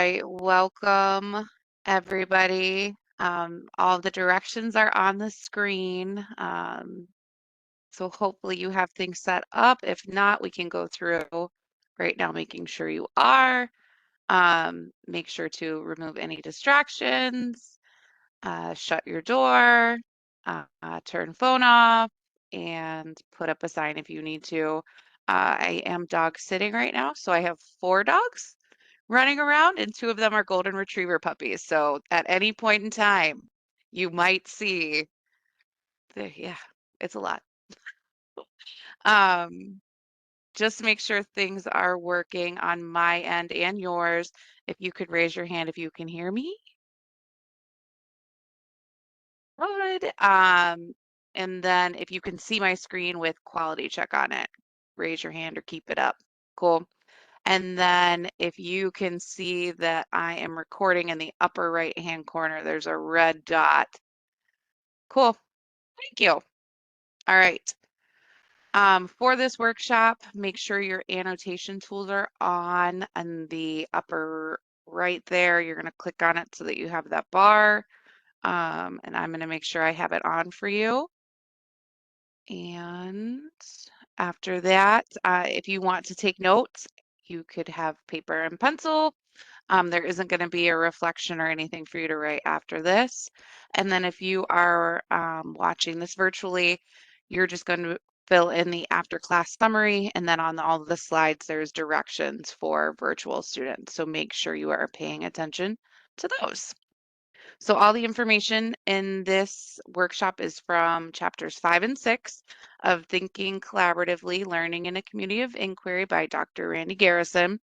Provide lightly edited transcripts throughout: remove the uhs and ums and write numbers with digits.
right, welcome everybody. All the directions are on the screen. So hopefully you have things set up. If not, we can go through right now, making sure you are. Make sure to remove any distractions, shut your door, turn phone off, and put up a sign if you need to. I am dog sitting right now, so I have 4 dogs running around, and 2 of them are golden retriever puppies. So at any point in time, you might see yeah, it's a lot. Um, just make sure things are working on my end and yours. If you could raise your hand if you can hear me. Good. And then if you can see my screen with quality check on it, raise your hand or keep it up. Cool. And then if you can see that I am recording in the upper right-hand corner, there's a red dot. Cool. Thank you. All right. For this workshop, make sure your annotation tools are on the upper right there. You're going to click on it so that you have that bar. And I'm going to make sure I have it on for you. And after that, if you want to take notes, you could have paper and pencil. There isn't going to be a reflection or anything for you to write after this. And then if you are watching this virtually, you're just going to fill in the after class summary. And then on all of the slides, there's directions for virtual students. So make sure you are paying attention to those. So all the information in this workshop is from chapters 5 and 6 of Thinking Collaboratively, Learning in a Community of Inquiry by Dr. Randy Garrison.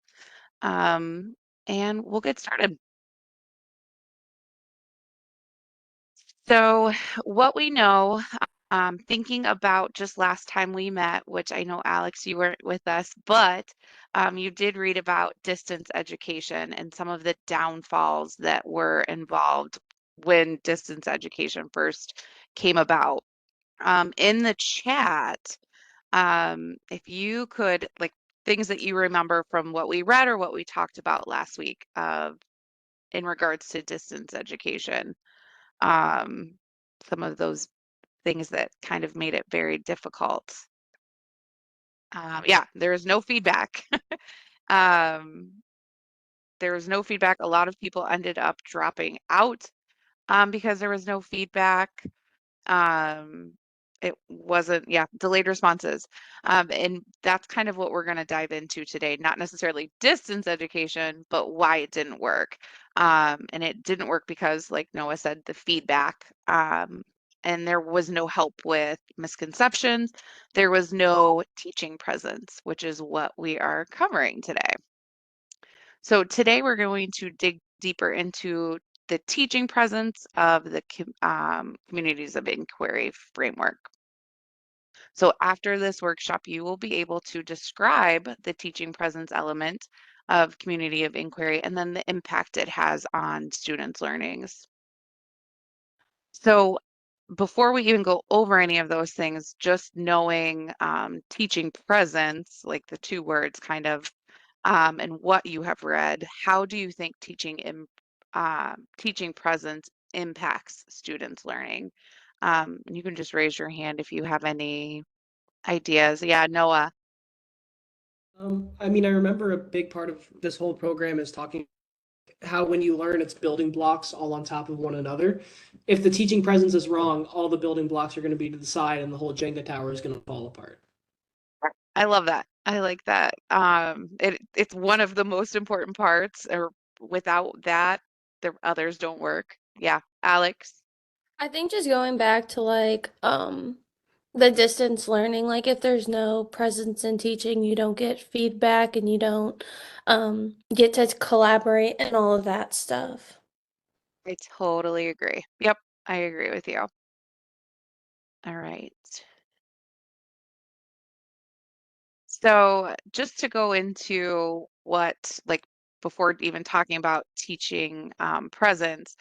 And we'll get started. So what we know, thinking about just last time we met, which I know, Alex, you weren't with us, but you did read about distance education and some of the downfalls that were involved when distance education first came about. In the chat, if you could, like, things that you remember from what we read or what we talked about last week in regards to distance education, some of those things that kind of made it very difficult. Yeah, there is no feedback. um, there was no feedback. A lot of people ended up dropping out because there was no feedback. Um, it wasn't, yeah, delayed responses. And that's kind of what we're going to dive into today, not necessarily distance education, but why it didn't work. And it didn't work because, like Noah said, the feedback, and there was no help with misconceptions. There was no teaching presence, which is what we are covering today. So today we're going to dig deeper into the teaching presence of the communities of inquiry framework. So after this workshop, you will be able to describe the teaching presence element of community of inquiry and then the impact it has on students' learnings. So before we even go over any of those things, just knowing teaching presence, like the 2 words kind of, and what you have read, how do you think teaching presence impacts students' learning? You can just raise your hand if you have any ideas. Yeah, Noah. I mean, I remember a big part of this whole program is talking how when you learn, it's building blocks all on top of one another. If the teaching presence is wrong, all the building blocks are going to be to the side, and the whole Jenga tower is going to fall apart. I love that. I like that. It's one of the most important parts, or without that, the others don't work. Yeah, Alex. I think just going back to the distance learning, like if there's no presence in teaching, you don't get feedback and you don't get to collaborate and all of that stuff. I totally agree. Yep, I agree with you. All right. So just to go into what, like, before even talking about teaching presence,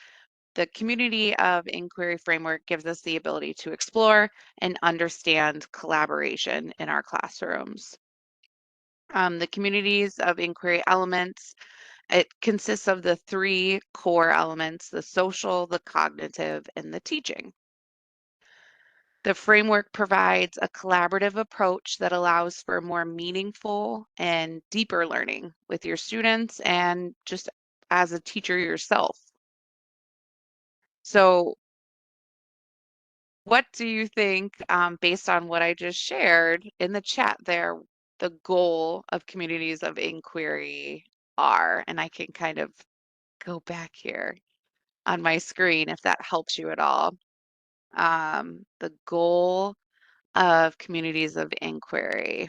the community of inquiry framework gives us the ability to explore and understand collaboration in our classrooms. The communities of inquiry elements It consists of the three core elements: the social, the cognitive, and the teaching. The framework provides a collaborative approach that allows for more meaningful and deeper learning with your students and just as a teacher yourself. So, what do you think, based on what I just shared in the chat there, the goal of communities of inquiry are? And I can kind of go back here on my screen if that helps you at all. The goal of communities of inquiry.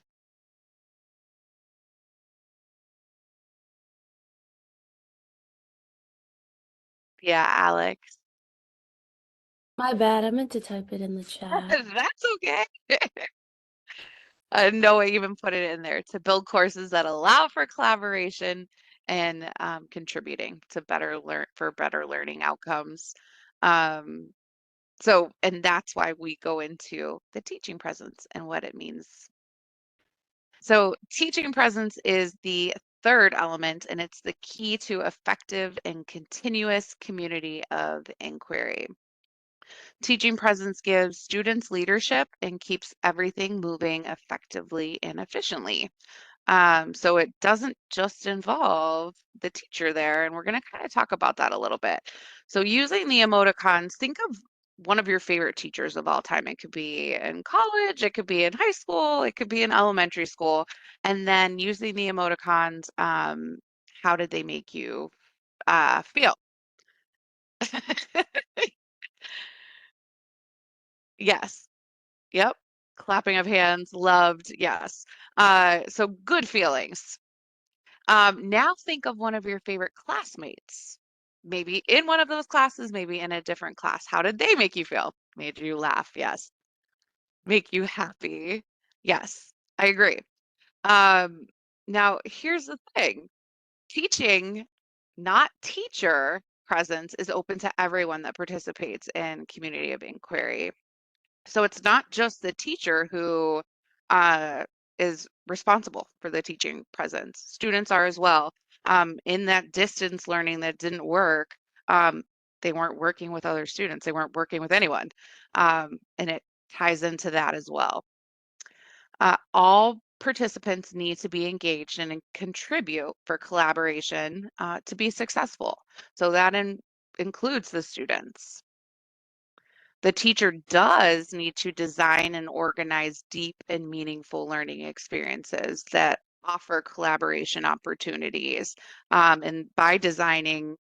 Yeah, Alex. My bad, I meant to type it in the chat. That's okay. No, I even put it in there to build courses that allow for collaboration and contributing to better learning outcomes. Um, and that's why we go into the teaching presence and what it means. So, teaching presence is the third element, and it's the key to effective and continuous community of inquiry. Teaching presence gives students leadership and keeps everything moving effectively and efficiently. So it doesn't just involve the teacher there, and we're going to kind of talk about that a little bit. So using the emoticons, think of one of your favorite teachers of all time. It could be in college, it could be in high school, it could be in elementary school, and then using the emoticons, how did they make you feel? Yes. Yep. Clapping of hands, loved, yes. So good feelings. Now think of one of your favorite classmates. Maybe in one of those classes, maybe in a different class. How did they make you feel? Made you laugh, yes. Make you happy. Yes, I agree. Um, Now here's the thing. Teaching, not teacher presence, is open to everyone that participates in community of inquiry. So it's not just the teacher who uh, is responsible for the teaching presence. Students are as well. In that distance learning that didn't work, um, they weren't working with other students. They weren't working with anyone. And it ties into that as well. All participants need to be engaged and contribute for collaboration to be successful. So that includes the students. The teacher does need to design and organize deep and meaningful learning experiences that offer collaboration opportunities. And by designing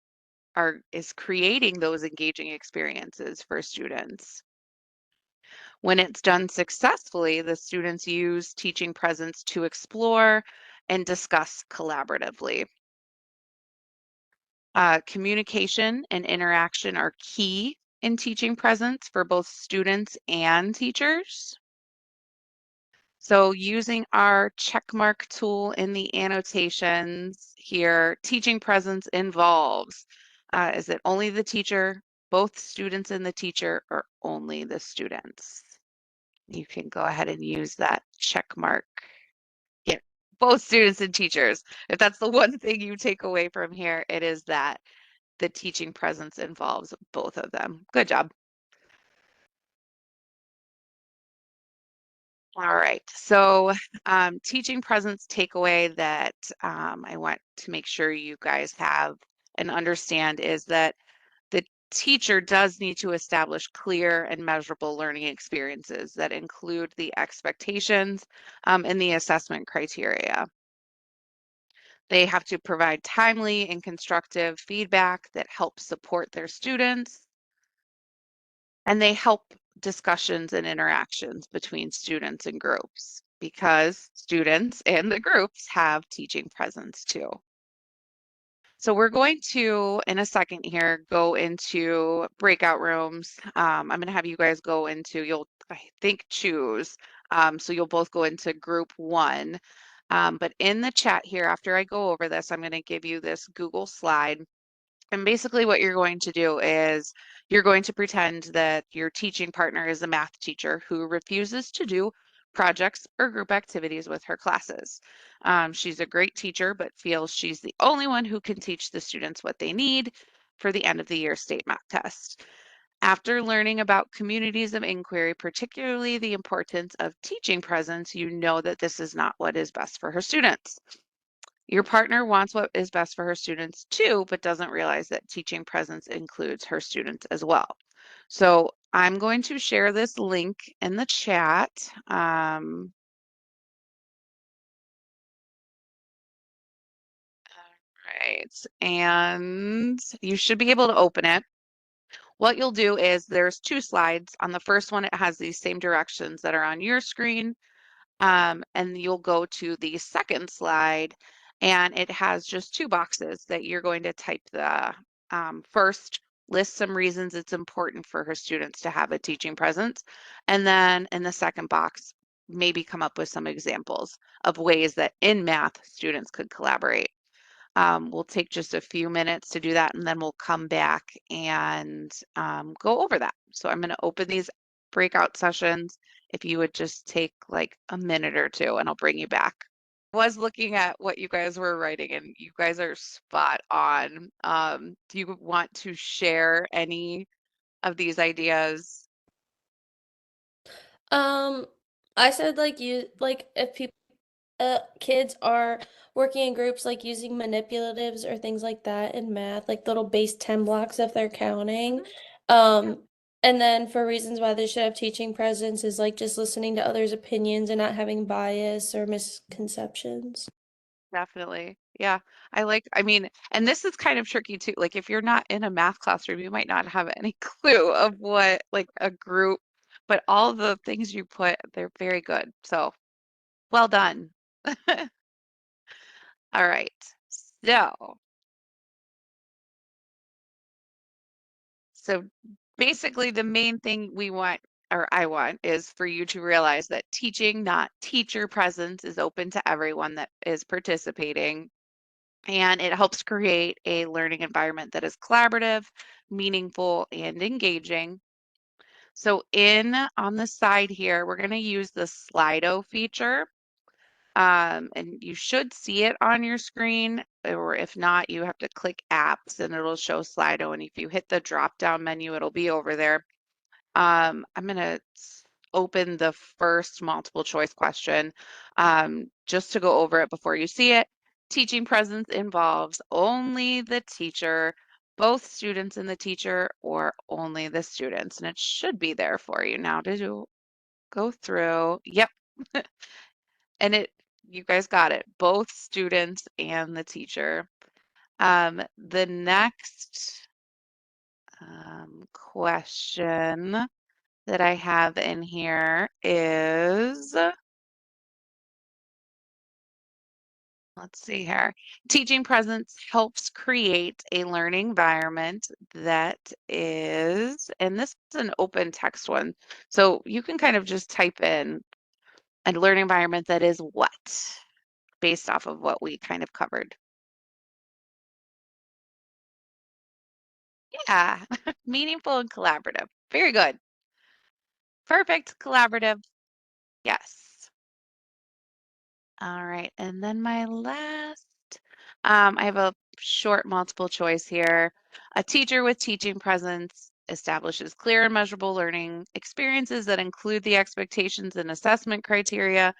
is creating those engaging experiences for students. When it's done successfully, the students use teaching presence to explore and discuss collaboratively. Communication and interaction are key in teaching presence for both students and teachers. So using our checkmark tool in the annotations here, teaching presence involves, is it only the teacher, both students and the teacher, or only the students? You can go ahead and use that check mark. Yeah, both students and teachers. If that's the one thing you take away from here, it is that the teaching presence involves both of them. Good job. All right. So, teaching presence takeaway that I want to make sure you guys have and understand is that the teacher does need to establish clear and measurable learning experiences that include the expectations and the assessment criteria. They have to provide timely and constructive feedback that helps support their students, and they help discussions and interactions between students and groups because students and the groups have teaching presence too. So we're going to, in a second here, go into breakout rooms. I'm going to have you guys go into, you'll, I think, choose. So you'll both go into group one. But in the chat here, after I go over this, I'm going to give you this Google slide. And basically what you're going to do is you're going to pretend that your teaching partner is a math teacher who refuses to do projects, or group activities with her classes. She's a great teacher, but feels she's the only one who can teach the students what they need for the end of the year state mock test. After learning about communities of inquiry, particularly the importance of teaching presence, you know that this is not what is best for her students. Your partner wants what is best for her students too, but doesn't realize that teaching presence includes her students as well. So I'm going to share this link in the chat. Right, and you should be able to open it. What you'll do is there's two slides. On the first one, it has these same directions that are on your screen. And you'll go to the second slide, and it has just two boxes that you're going to type the first, list some reasons it's important for her students to have a teaching presence. And then in the second box, maybe come up with some examples of ways that in math students could collaborate. We'll take just a few minutes to do that, and then we'll come back and go over that. So I'm going to open these breakout sessions. If you would just take like a minute or two, and I'll bring you back. I was looking at what you guys were writing, and you guys are spot on. Do you want to share any of these ideas? Um, I said like you like if people kids are working in groups like using manipulatives or things like that in math, like little base 10 blocks if they're counting. Yeah, And then for reasons why they should have teaching presence is like just listening to others' opinions and not having bias or misconceptions. definitely. Yeah, I mean, and this is kind of tricky too. Like if you're not in a math classroom, you might not have any clue of what like a group, but all the things you put, they're very good. So well done. All right. So, so basically the main thing we want, or I want, is for you to realize that teaching, not teacher presence, is open to everyone that is participating. And it helps create a learning environment that is collaborative, meaningful, and engaging. So in on the side here, we're going to use the Slido feature. And you should see it on your screen, or if not, you have to click apps and it'll show Slido. And if you hit the drop down menu, it'll be over there. I'm going to open the first multiple choice question just to go over it before you see it. Teaching presence involves only the teacher, both students and the teacher, or only the students. And it should be there for you now. Did you go through? Yep. And you guys got it, both students and the teacher. The next question that I have in here is, let's see here. Teaching presence helps create a learning environment that is, and this is an open text one, so you can kind of just type in a learning environment that is what, based off of what we kind of covered. Yeah, meaningful and collaborative. Very good. Perfect. Collaborative. Yes. All right. And then my last, I have a short multiple choice here. A teacher with teaching presence establishes clear and measurable learning experiences that include the expectations and assessment criteria,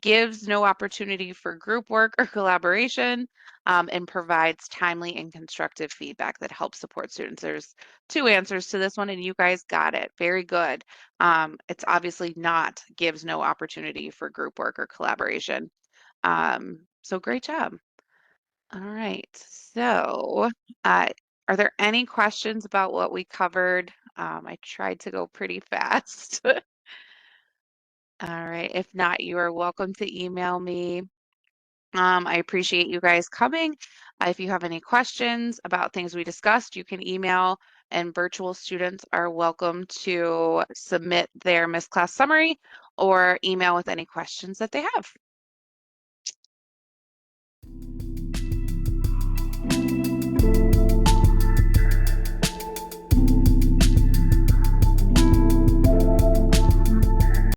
gives no opportunity for group work or collaboration, and provides timely and constructive feedback that helps support students. There's two answers to this one, and you guys got it. Very good. It's obviously not gives no opportunity for group work or collaboration. So great job. All right. So, uh, are there any questions about what we covered? I tried to go pretty fast. All right. If not, you are welcome to email me. I appreciate you guys coming. If you have any questions about things we discussed, you can email, and virtual students are welcome to submit their missed class summary or email with any questions that they have.